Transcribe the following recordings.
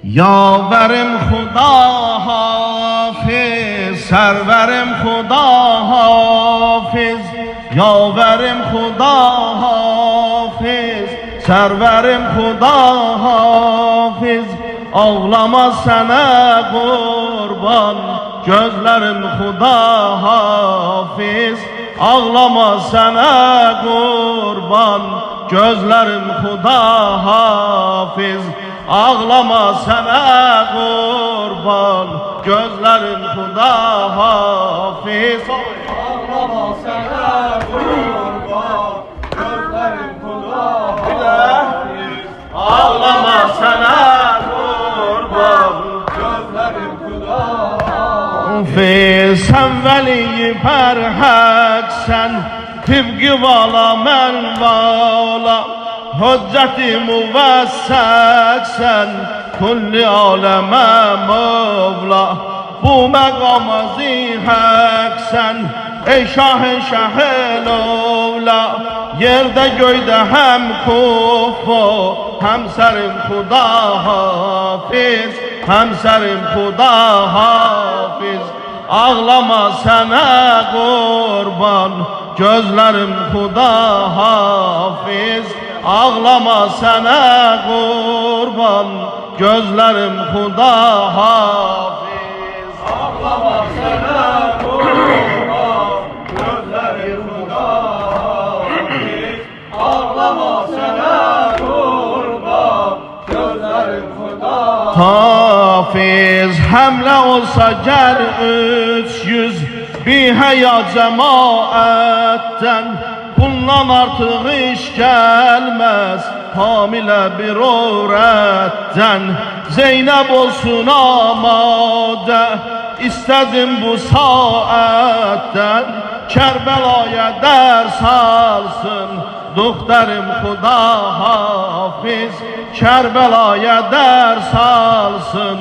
Yaverim Xuda hafiz, serverim Xuda hafiz. Yaverim Xuda hafiz, serverim Xuda hafiz. Ağlama sana kurban, gözlerim Xuda hafiz. Ağlama sana kurban, gözlerim Xuda hafiz. Ağlama sana kurban, gözlerin Xuda hafiz. Ağlama sana kurban, gözlerin Xuda hafiz. Ağlama sana kurban, gözlerin Xuda hafiz. Sen veli perheksen, tibki vala men vala. Hücceti müvesseksen, kulli aleme Mevla. Bu mekama ziheksen, ey şah-ı şah-ı Levla. Yerde göyde hem kufu, hem serim Xuda hafiz. Hem serim Xuda hafiz. Ağlama sana kurban, gözlerim Xuda hafiz. Ağlama sana kurban, gözlerim Xuda hafiz. Ağlama sana kurban, gözlerin Xuda hafiz. Ağlama sana kurban, gözlerin Xuda hafiz. Hemle olsa ger 300 bir heya cemaatten, bundan artık iş gelmez hamile bir öğretten. Zeynep olsun amade, istedim bu saatten. Kerbela'ya ders alsın doktorum Xuda hafiz. Kerbela'ya ders alsın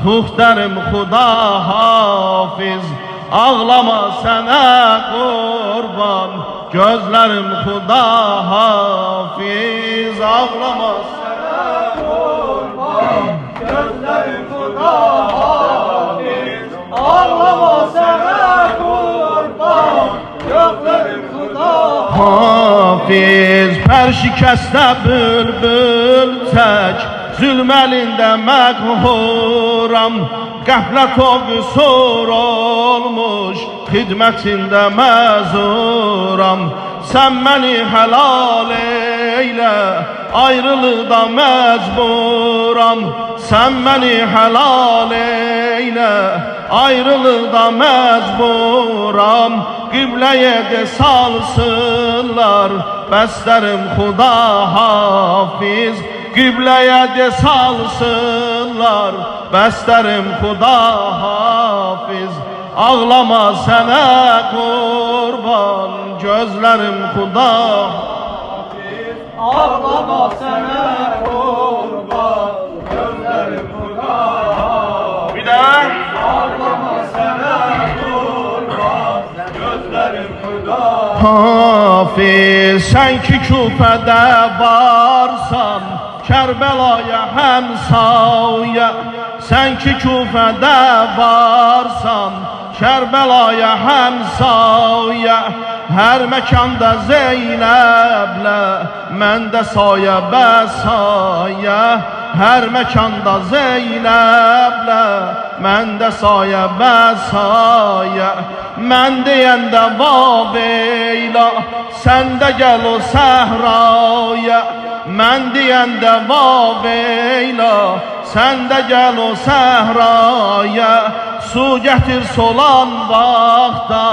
doktorum Xuda hafiz. Ağlama sana kurban, gözlerim Xuda hafiz. Ağlama sana kurban, gözlerin Xuda hafiz. Ağlama sana kurban, gözlerin Xuda hafiz. Per şikəstə bülbül tək, zülm əlində məqhuram. Qəflət o qüsur olmuş, xidmətində məzuram. Sən məni helal eylə, ayrılıqda məcburam. Sən məni helal eylə, ayrılıqda məcburam. Qibləyə de salsınlar, bəstərim Xuda hafiz. Qibləyə de salsınlar, bəstərim Xuda hafiz. Ağlama sənə kurban, gözlerim Xuda hafiz. Ağlama sana kurban, gözlerin Xuda hafiz. Bir də Ağlama sana kurban, gözlerin Xuda hafiz. Sən ki Küfədə varsan, Kərbəlaya həmsaya. Sən ki Küfədə varsan, Kərbəlaya həmsaya. Hər məkanda Zeynəblə, məndə sayə bəsayə. Hər məkanda Zeynəblə, məndə sayə bəsayə. Mən deyəndə vaveyla, sən də gəl o səhraya. Mən deyəndə vaveyla, sən də gəl o səhraya. Su gətir solan vaxtda,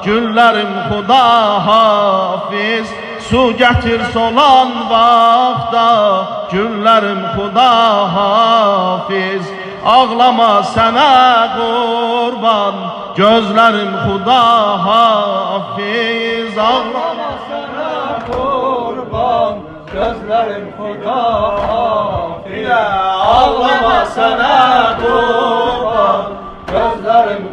güllərim Xuda hafiz. Su gətir solan vaxtda, güllərim Xuda hafiz. Ağlama sənə kurban, gözlerim Xuda hafiz. Ağlama sana kurban, gözlerin Xuda hafiz. Ağlama sana kurban, gözlerin